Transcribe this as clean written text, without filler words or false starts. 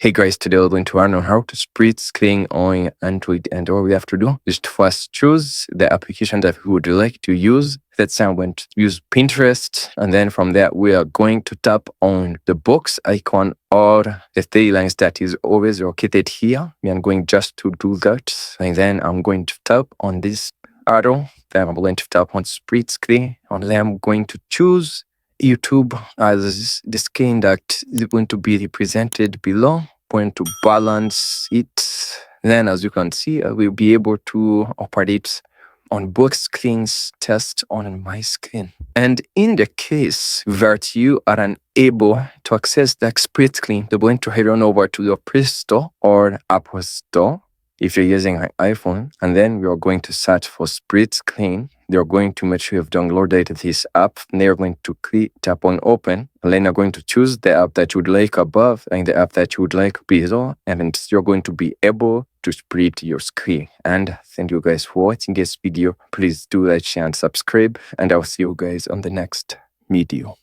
Hey guys, today we're going to learn on how to split screen on Android, and all we have to do is to first choose the application that we would like to use. Let's say I'm going to use Pinterest, and then from there we are going to tap on the box icon or the three lines that is always located here. I'm going just to do that, and then I'm going to tap on this arrow. Then I'm going to tap on split screen, and then I'm going to choose YouTube as the screen that is going to be represented below. Going to balance it. Then, as you can see, I will be able to operate on both screens, test on my screen. And in the case that you are unable to access the split screen, you're going to head on over to your Play Store or Apple Store if you're using an iPhone, and then we are going to search for split screen. You're going to make sure you've downloaded this app, and you're going to tap on open, and then you're going to choose the app that you would like above and the app that you would like below, and you're going to be able to split your screen. And thank you guys for watching this video. Please do like, share, and subscribe, and I'll see you guys on the next video.